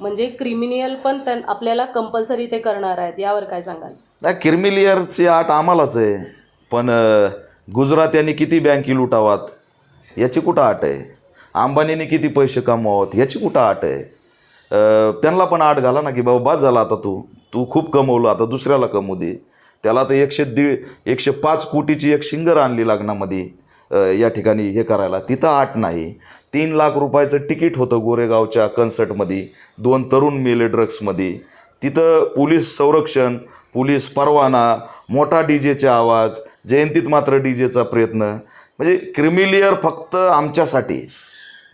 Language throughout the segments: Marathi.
म्हणजे क्रिमिनल पण आपल्याला कंपल्सरी ते करणार आहेत, यावर काय सांगाल? नाही, क्रिमिलियरची आट आम्हालाच आहे, पण गुजरात्यांनी किती बँकी लुटावात याची कुठं आट आहे? अंबानीने किती पैसे कमवावत याची कुठं आट आहे? त्यांना पण आट घाला ना की बाबा बस झाला, आता तू तू खूप कमवलं, आता दुसऱ्याला कमवू दे. त्याला तर 105 कोटीची एक शिंगर आणली लग्नामध्ये या ठिकाणी हे करायला, तिथं आट नाही. 3 लाख रुपयाचं तिकीट होतं गोरेगावच्या कन्सर्टमध्ये, 2 तरुण मेले ड्रग्समध्ये. तिथं पोलीस संरक्षण, पोलीस परवाना, मोठा डीजेचा आवाज, जयंतीत मात्र डीजेचा प्रयत्न. म्हणजे क्रिमिलियर फक्त आमच्यासाठी,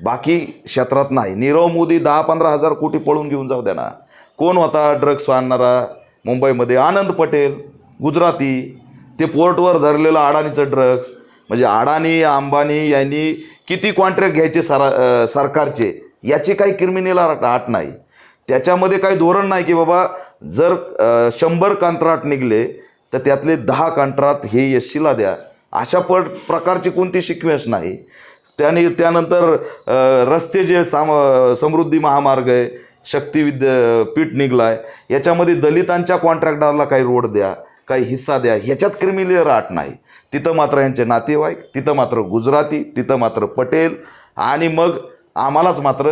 बाकी क्षेत्रात नाही. नीरव मोदी 10-15 हजार कोटी पळून घेऊन जाऊ द्या ना. कोण होता ड्रग्स आणणारा मुंबईमध्ये? आनंद पटेल, गुजराती. ते पोर्टवर धरलेलं अडाणीचं ड्रग्स. म्हणजे अडाणी अंबानी यांनी किती कॉन्ट्रॅक्ट घ्यायचे सरकारचे, याची काही क्रिमिनल आट नाही. त्याच्यामध्ये काही धोरण नाही की बाबा जर 100 कंत्राट निघले तर त्यातले 10 कंत्राट हे एससीला द्या, अशा प्रकारची कोणती सिक्वेन्स नाही. त्यानंतर रस्ते जे समृद्धी महामार्ग आहे, शक्ती विद्यापीठ निघला आहे, याच्यामध्ये दलितांच्या कॉन्ट्रॅक्टरला काही रोड द्या, काही हिस्सा द्या, ह्याच्यात क्रिमिनल आट नाही. तिथं मात्र यांचे नातेवाईक, तिथं मात्र गुजराती, तिथं मात्र पटेल, आणि मग आम्हालाच मात्र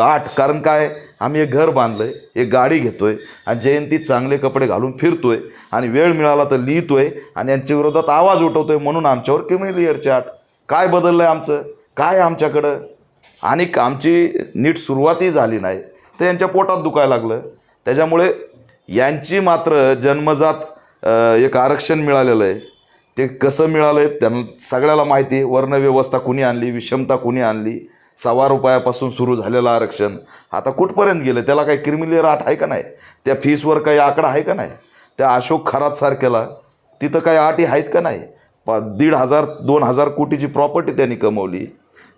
आट. कारण काय, आम्ही एक घर बांधलं आहे, एक गाडी घेतो आहे, आणि जयंतीत चांगले कपडे घालून फिरतो आहे, आणि वेळ मिळाला तर लिहितो आहे, आणि यांच्या विरोधात आवाज उठवतो आहे, म्हणून आमच्यावर क्रिमिलियरची आट. काय बदललं आहे आमचं? काय आमच्याकडं? आणि आमची नीट सुरुवातही झाली नाही तर यांच्या पोटात दुखायला लागलं. त्याच्यामुळे यांची मात्र जन्मजात एक आरक्षण मिळालेलं आहे. ते कसं मिळालं आहे त्यांना सगळ्याला माहिती आहे. वर्णव्यवस्था कुणी आणली, विषमता कुणी आणली, ₹1.25 सुरू झालेलं आरक्षण आता कुठपर्यंत गेलं? त्याला काही क्रिमिनल आट आहे का नाही? त्या फीसवर काही आकडा आहे का नाही? त्या अशोक खरातसारख्याला तिथं काही अटी आहेत का नाही? 1,500-2,000 कोटीची प्रॉपर्टी त्यांनी कमवली,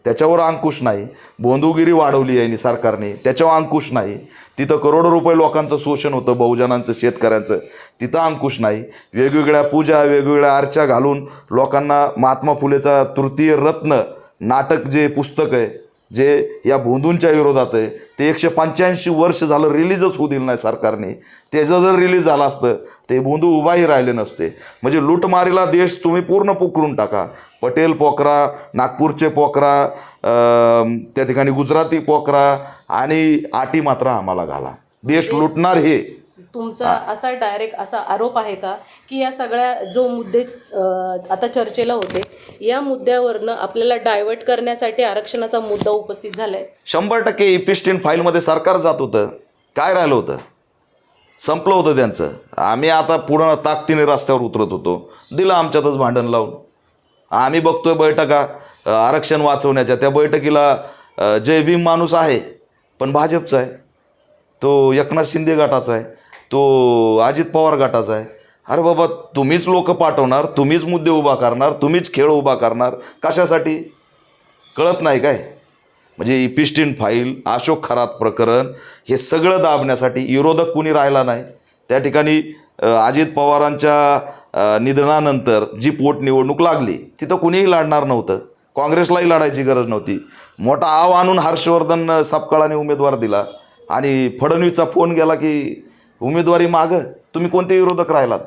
त्याच्यावर अंकुश नाही. बोंधुगिरी वाढवली यांनी सरकारने, त्याच्यावर अंकुश नाही. तिथं करोडो रुपये लोकांचं शोषण होतं, बहुजनांचं, शेतकऱ्यांचं, तिथं अंकुश नाही. वेगवेगळ्या पूजा, वेगवेगळ्या अर्चा घालून लोकांना महात्मा फुलेचा तृतीय रत्न नाटक जे पुस्तक आहे, जे या बोंधूंच्या विरोधात आहे, ते 185 वर्ष झालं रिलीजच होऊ दिलं नाही सरकारने. त्याचं जर रिलीज झालं असतं ते बोंधू उभाही राहिले नसते. म्हणजे लूटमारीला देश तुम्ही पूर्ण पोखरून टाका. पटेल पोखरा, नागपूरचे पोखरा, त्या ठिकाणी गुजराती पोखरा, आणि आटी मात्र आम्हाला घाला. देश लुटणार हे तुमचा असा डायरेक्ट असा आरोप आहे का की या सगळ्या जो मुद्दे आता चर्चेला होते, या मुद्द्यावरनं आपल्याला डायव्हर्ट करण्यासाठी आरक्षणाचा मुद्दा उपस्थित झालाय? 100% इपिस्टिन फाईलमध्ये सरकार जात होतं. काय राहिलं होतं? संपलं होतं त्यांचं. आम्ही आता पूर्ण ताकदीने रस्त्यावर उतरत होतो, दिलं आमच्यातच भांडण लावून. आम्ही बघतोय बैठका आरक्षण वाचवण्याच्या, त्या बैठकीला जय भीम माणूस आहे पण भाजपचा आहे, तो एकनाथ शिंदे गटाचा आहे, तो अजित पवार गटाचा आहे. अरे बाबा, तुम्हीच लोक पाठवणार, तुम्हीच मुद्दे उभा करणार, तुम्हीच खेळ उभा करणार, कशासाठी? कळत नाही काय? म्हणजे इपिस्टिन फाईल, अशोक खरात प्रकरण, हे सगळं दाबण्यासाठी विरोधक कुणी राहिला नाही. त्या ठिकाणी अजित पवारांच्या निधनानंतर जी पोटनिवडणूक लागली तिथं कुणीही लढणार नव्हतं, काँग्रेसलाही लढायची गरज नव्हती. मोठा आव आणून हर्षवर्धन सपकाळाने उमेदवार दिला, आणि फडणवीसचा फोन गेला की उमेदवारी मागं. तुम्ही कोणते विरोधक राहिलात?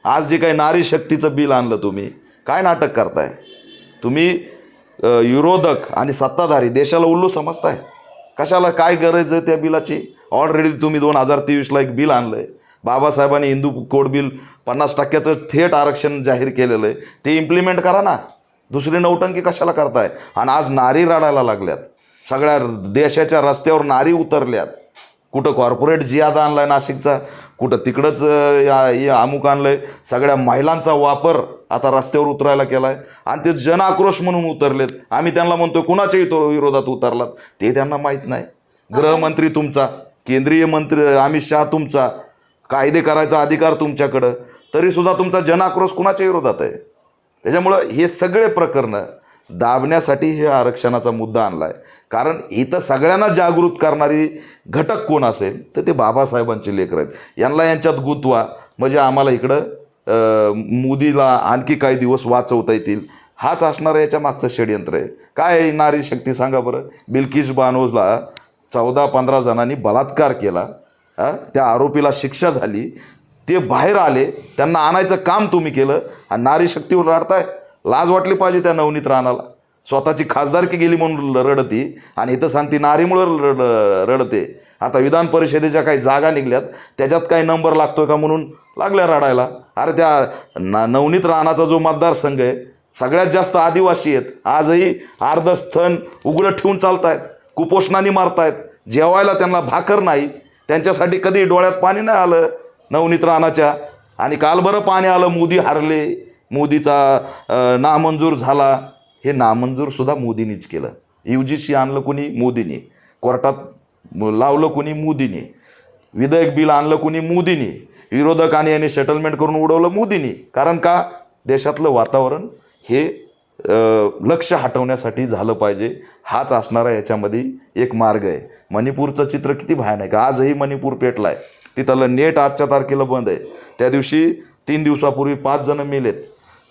आज जे काही नारी शक्तीचं बिल आणलं, तुम्ही काय नाटक करताय? तुम्ही विरोधक आणि सत्ताधारी देशाला उल्लू समजताय. कशाला काय गरज आहे त्या बिलाची? ऑलरेडी तुम्ही 2023ला एक बिल आणलं आहे. बाबासाहेबांनी हिंदू कोड बिल 50% थेट आरक्षण जाहीर केलेलं आहे, ते इम्प्लिमेंट करा ना. दुसरी नौटंकी कशाला करताय? आणि आज नारी रडायला लागल्यात, सगळ्या देशाच्या रस्त्यावर नारी उतरल्यात. कुठं कॉर्पोरेट जियादा आणला आहे नाशिकचा, कुठं तिकडंच अमुक आणलं आहे. सगळ्या महिलांचा वापर आता रस्त्यावर उतरायला केला आहे, आणि ते जन आक्रोश म्हणून उतरलेत. आम्ही त्यांना म्हणतो कुणाच्याही विरोधात उतरलात ते त्यांना माहीत नाही. गृहमंत्री तुमचा, केंद्रीय मंत्री अमित शहा तुमचा, कायदे करायचा अधिकार तुमच्याकडं, तरीसुद्धा तुमचा जन आक्रोश कुणाच्या विरोधात आहे. त्याच्यामुळं हे सगळे प्रकरणं दाबण्यासाठी हे आरक्षणाचा मुद्दा आणला आहे. कारण इथं सगळ्यांना जागृत करणारी घटक कोण असेल तर ते बाबासाहेबांचे लेकरं आहेत. यांना यांच्यात गुंतवा, म्हणजे आम्हाला इकडं मोदीला आणखी काही दिवस वाचवता येतील. हाच असणारं याच्या मागचं षडयंत्र आहे. काय नारी शक्ती सांगा बरं? बिल्किस बानोला 14-15 जणांनी बलात्कार केला, त्या आरोपीला शिक्षा झाली, ते बाहेर आले, त्यांना आणायचं काम तुम्ही केलं आणि नारी शक्तीवर रडताय. लाज वाटली पाहिजे त्या नवनीत राणाला. स्वतःची खासदारकी गेली म्हणून रडती आणि इथं सांगती नारीमुळे रडते. आता विधान परिषदेच्या काही जागा निघल्यात, त्याच्यात काही नंबर लागतोय का म्हणून लागल्या रडायला. अरे त्या नवनीत राणाचा जो मतदारसंघ आहे सगळ्यात जास्त आदिवासी आहेत. आजही अर्ध स्तन उघडं ठेवून चालतायत, कुपोषणाने मारतायत, जेवायला त्यांना भाकर नाही. त्यांच्यासाठी कधी डोळ्यात पाणी नाही आलं नवनीत राणाच्या. आणि काल बरं पाणी आलं, मोदी हारले, मोदीचा नामंजूर झाला. हे नामंजूरसुद्धा मोदींनीच केलं. UGC आणलं कोणी? मोदींनी. कोर्टात लावलं कोणी? मोदींनी. विधेयक बिल आणलं कोणी? मोदींनी. विरोधकांनी यांनी सेटलमेंट करून उडवलं? मोदींनी. कारण का? देशातलं वातावरण हे लक्ष हटवण्यासाठी झालं पाहिजे. हाच असणारा याच्यामध्ये एक मार्ग आहे. मणिपूरचं चित्र किती भयानक आहे. आजही मणिपूर पेटला आहे. तिथलं नेट आजच्या तारखेला बंद आहे. त्या दिवशी 3 दिवसापूर्वी 5 जण मेलेत.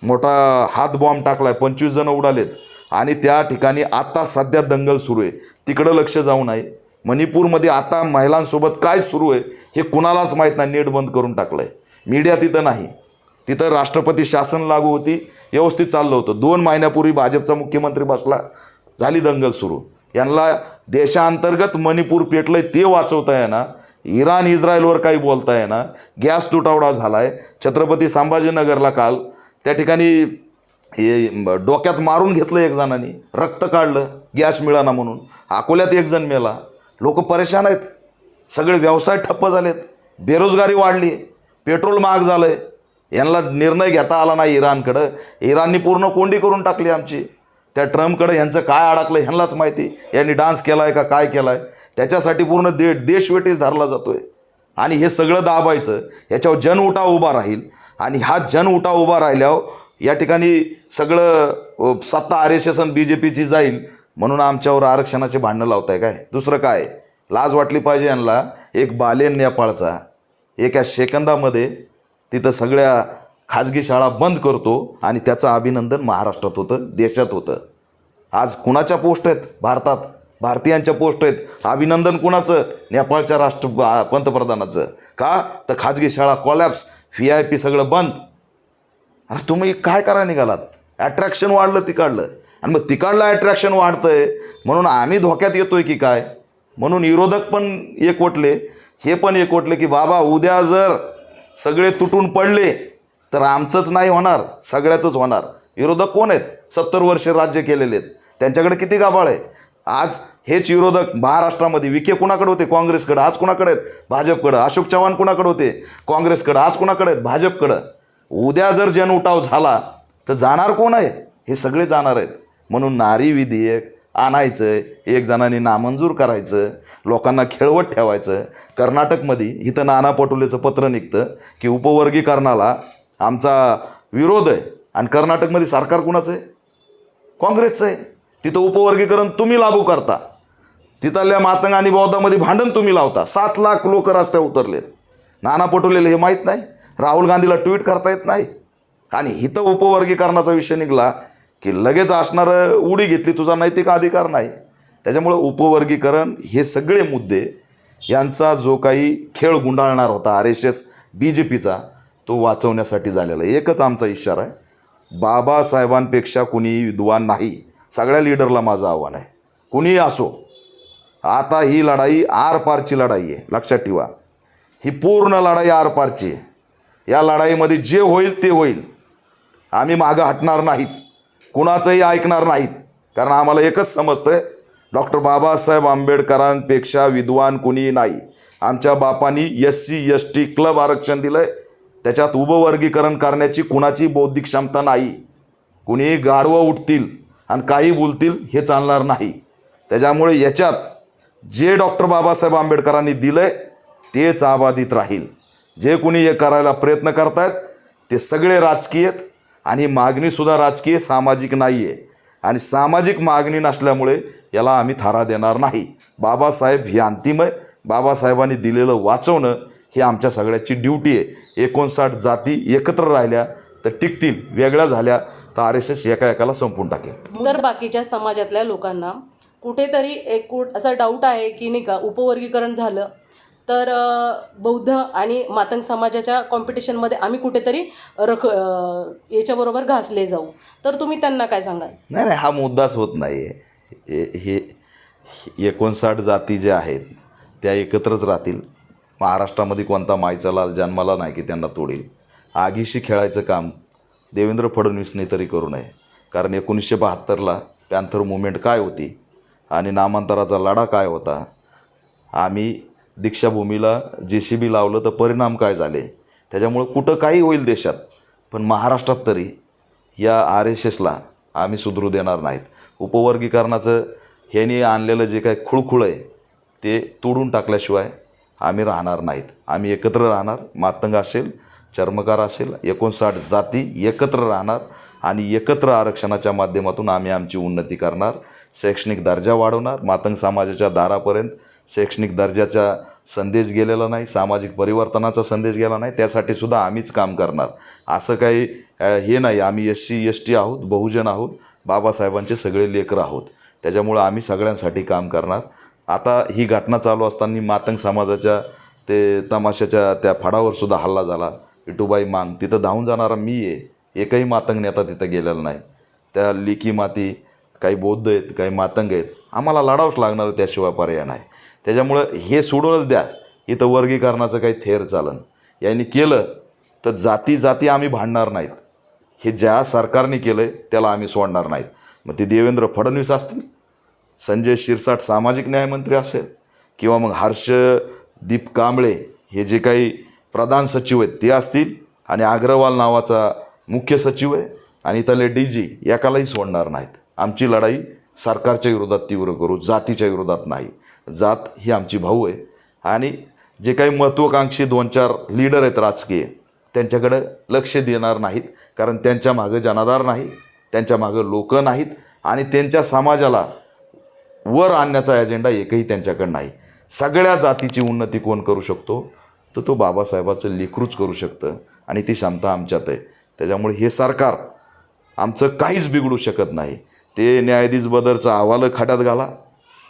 मोठा हात बॉम्ब टाकलाय, 25 जण उडालेत. आणि त्या ठिकाणी आता सध्या दंगल सुरू आहे. तिकडं लक्ष जाऊ नये. मणिपूरमध्ये आता महिलांसोबत काय सुरू आहे हे कुणालाच माहीत नाही. नेट बंद करून टाकलं आहे. मीडिया तिथं नाही. तिथं राष्ट्रपती शासन लागू होती, व्यवस्थित चाललं होतं. 2 महिन्यापूर्वी भाजपचा मुख्यमंत्री बसला, झाली दंगल सुरू. यांना देशांतर्गत मणिपूर पेटलंय ते वाचवता येणार, इराण इस्रायलवर काही बोलता येणार. गॅस तुटवडा झाला आहे. छत्रपती संभाजीनगरला काल त्या ठिकाणी हे डोक्यात मारून घेतलं एक जणांनी, रक्त काढलं गॅस मिळाना म्हणून. अकोल्यात 1 जण मेला. लोक परेशान आहेत. सगळे व्यवसाय ठप्प झालेत, बेरोजगारी वाढली, पेट्रोल महाग झालं आहे. यांना निर्णय घेता आला नाही इराणकडं. इराणनी पूर्ण कोंडी करून टाकली आमची. त्या ट्रम्पकडं यांचं काय अडकलं ह्यांनाच माहिती. यांनी डान्स केला आहे का काय केला आहे. त्याच्यासाठी पूर्ण देशवेटीस धरला जातो आहे. आणि हे सगळं दाबायचं, याच्यावर जनउठाव उभा राहील. आणि हा जनउठाव उभा राहिल्यावर या ठिकाणी सगळं सत्ता RSS आणि BJPची जाईल म्हणून आमच्यावर आरक्षणाचे भांडणं लावताय काय? दुसरं काय? लाज वाटली पाहिजे यांना. एक बालेन नेपाळचा एका सेकंदामध्ये तिथं सगळ्या खाजगी शाळा बंद करतो आणि त्याचं अभिनंदन महाराष्ट्रात होतं, देशात होतं. आज कुणाच्या पोस्ट आहेत भारतात? भारतीयांच्या पोस्ट आहेत. अभिनंदन कुणाचं? नेपाळच्या पंतप्रधानाचं. का? तर खाजगी शाळा कोलॅप्स, VIP सगळं बंद. अरे तुम्ही काय करा निघालात? अट्रॅक्शन वाढलं तिकडलं, आणि मग तिकडलं अट्रॅक्शन वाढतंय म्हणून आम्ही धोक्यात येतोय की काय? म्हणून विरोधक पण एकवटले, हे पण एकवटले की बाबा उद्या जर सगळे तुटून पडले तर आमचंच नाही होणार, सगळ्याचंच होणार. विरोधक कोण आहेत? 70 वर्षे राज्य केलेले आहेत. त्यांच्याकडे किती गाभाळ आहे. आज हेच विरोधक महाराष्ट्रामध्ये, विखे कुणाकडे होते? काँग्रेसकडे. आज कुणाकडे आहेत? भाजपकडं. अशोक चव्हाण कुणाकडे होते? काँग्रेसकडं. आज कुणाकडे आहेत? भाजपकडं. उद्या जर जनउठाव झाला तर जाणार कोण आहे? हे सगळे जाणार आहेत. म्हणून नारी विधेयक आणायचं, 1 जणांनी नामंजूर करायचं, लोकांना खेळवत ठेवायचं. कर्नाटकमध्ये इथं नाना पटोलेचं पत्र निघतं की उपवर्गीकरणाला आमचा विरोध आहे. आणि कर्नाटकमध्ये सरकार कुणाचं आहे? काँग्रेसचं आहे. तिथं उपवर्गीकरण तुम्ही लागू करता. तिथल्या मातंग आणि बौद्धामध्ये भांडण तुम्ही लावता. 7 लाख लोक रस्त्यावर उतरलेत. नाना पटोलेला हे माहीत नाही? राहुल गांधीला ट्विट करता येत नाही? आणि इथं उपवर्गीकरणाचा विषय निघाला की लगेच असणारं उडी घेतली, तुझा नैतिक अधिकार नाही. त्याच्यामुळं उपवर्गीकरण हे सगळे मुद्दे यांचा जो काही खेळ गुंडाळणार होता RSS BJPचा, तो वाचवण्यासाठी झालेला आहे. एकच आमचा इशारा आहे, बाबासाहेबांपेक्षा कुणी विद्वान नाही. सगळ्या लीडरला माझं आव्हान आहे, कुणीही असो. आता ही लढाई आरपारची लढाई आहे, लक्षात ठेवा. ही पूर्ण लढाई आरपारची आहे. या लढाईमध्ये जे होईल ते होईल. आम्ही मागं हटणार नाहीत, कुणाचंही ऐकणार नाहीत. कारण आम्हाला एकच समजतं, डॉक्टर बाबासाहेब आंबेडकरांपेक्षा विद्वान कुणीही नाही. आमच्या बापांनी SC ST क्लब आरक्षण दिलं आहे. त्याच्यात उपवर्गीकरण करण्याची कुणाची बौद्धिक क्षमता नाही. कुणीही गाढवं उठतील आणि काही बोलतील हे चालणार नाही. त्याच्यामुळे याच्यात जे डॉक्टर बाबासाहेब आंबेडकरांनी दिलं आहे तेच अबाधित राहील. जे कुणी हे करायला प्रयत्न करतायत ते सगळे राजकीय आहेत. आणि मागणीसुद्धा राजकीय, सामाजिक नाही आहे. आणि सामाजिक मागणी नसल्यामुळे याला आम्ही थारा देणार नाही. बाबासाहेब ही अंतिम आहे. बाबासाहेबांनी दिलेलं वाचवणं ही आमच्या सगळ्याची ड्युटी आहे. 59 जाती एकत्र राहिल्या तर टिकतील, वेगळ्या झाल्या तर RSS एका एकाला संपून टाकेल. तर बाकीच्या समाजातल्या लोकांना कुठेतरी असा डाऊट आहे की नाही का उपवर्गीकरण झालं तर बौद्ध आणि मातंग समाजाच्या कॉम्पिटिशनमध्ये आम्ही कुठेतरी याच्याबरोबर घासले जाऊ. तर तुम्ही त्यांना काय सांगाल? नाही नाही, हा मुद्दाच होत नाही आहे. हे 59 जाती ज्या आहेत त्या एकत्रच राहतील. महाराष्ट्रामध्ये कोणता मायचा लाल जन्माला नाही की त्यांना तोडील. आगीशी खेळायचं काम देवेंद्र फडणवीसने तरी करू नये. कारण 1972ला पॅन्थर मुवमेंट काय होती आणि नामांतराचा लढा काय होता, आम्ही दीक्षाभूमीला JCB लावलं तर परिणाम काय झाले. त्याच्यामुळं कुठं काही होईल देशात, पण महाराष्ट्रात तरी या RSSला आम्ही सुधरू देणार नाहीत. उपवर्गीकरणाचं ह्याने आणलेलं जे काही खुळखुळ आहे ते तोडून टाकल्याशिवाय आम्ही राहणार नाहीत. आम्ही एकत्र राहणार. मातंग असेल, चर्मकार असेल, 59 जाती एकत्र राहणार आणि एकत्र आरक्षणाच्या माध्यमातून आम्ही आमची उन्नती करणार. शैक्षणिक दर्जा वाढवणार. मातंग समाजाच्या दारापर्यंत शैक्षणिक दर्जाचा संदेश गेलेला नाही, सामाजिक परिवर्तनाचा संदेश गेला नाही, त्यासाठी सुद्धा आम्हीच काम करणार. असं काही हे नाही. आम्ही SC ST आहोत, बहुजन आहोत, बाबासाहेबांचे सगळे लेकरं आहोत. त्याच्यामुळं आम्ही सगळ्यांसाठी काम करणार. आता ही घटना चालू असताना मातंग समाजाच्या ते तमाशाच्या त्या फडावर सुद्धा हल्ला झाला. विठूबाई मांग तिथं धावून जाणारा मी आहे. एकही मातंग नेता तिथं गेलेला नाही. त्या लेकी माती काही बौद्ध आहेत, काही मातंग आहेत. आम्हाला लढावंच लागणार, त्याशिवाय पर्याय नाही. त्याच्यामुळं हे सोडूनच द्या. इथं वर्गीकरणाचं काही थेर चालन. यांनी केलं तर जाती जाती आम्ही भांडणार नाहीत. हे ज्या सरकारने केलं आहे त्याला आम्ही सोडणार नाहीत. मग ते देवेंद्र फडणवीस असतील, संजय शिरसाट सामाजिक न्यायमंत्री असेल, किंवा मग हर्षदीप कांबळे हे जे काही प्रधान सचिव आहेत ते असतील, आणि अग्रवाल नावाचा मुख्य सचिव आहे, आणि इथले DG एकालाही सोडणार नाहीत. आमची लढाई सरकारच्या विरोधात तीव्र करू, जातीच्या विरोधात नाही. जात ही आमची भाऊ आहे. आणि जे काही महत्त्वाकांक्षी 2-4 लीडर आहेत राजकीय, त्यांच्याकडे लक्ष देणार नाहीत. कारण त्यांच्या मागं जनाधार नाही, त्यांच्या मागं लोक नाहीत, आणि त्यांच्या समाजाला वर आणण्याचा एजेंडा एकही त्यांच्याकडे नाही. सगळ्या जातीची उन्नती कोण करू शकतो, तर तो बाबासाहेबाचं लेकरूच करू शकतं, आणि ती क्षमता आमच्यात आहे. त्याच्यामुळे हे सरकार आमचं काहीच बिघडू शकत नाही. ते न्यायाधीश बदरचा अहवाल खाड्यात घाला,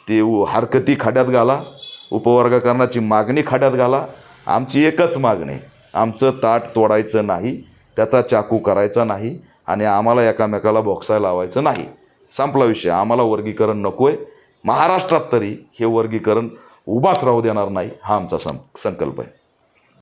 ते हरकती खाड्यात घाला, उपवर्गीकरणाची मागणी खाड्यात घाला. आमची एकच मागणी, आमचं ताट तोडायचं नाही, त्याचा चाकू करायचा नाही, आणि आम्हाला एकामेकाला बोक्सायला लावायचं नाही. संपला विषय. आम्हाला वर्गीकरण नको आहे. महाराष्ट्रात तरी हे वर्गीकरण उभाच राहू देणार नाही, हा आमचा संकल्प आहे.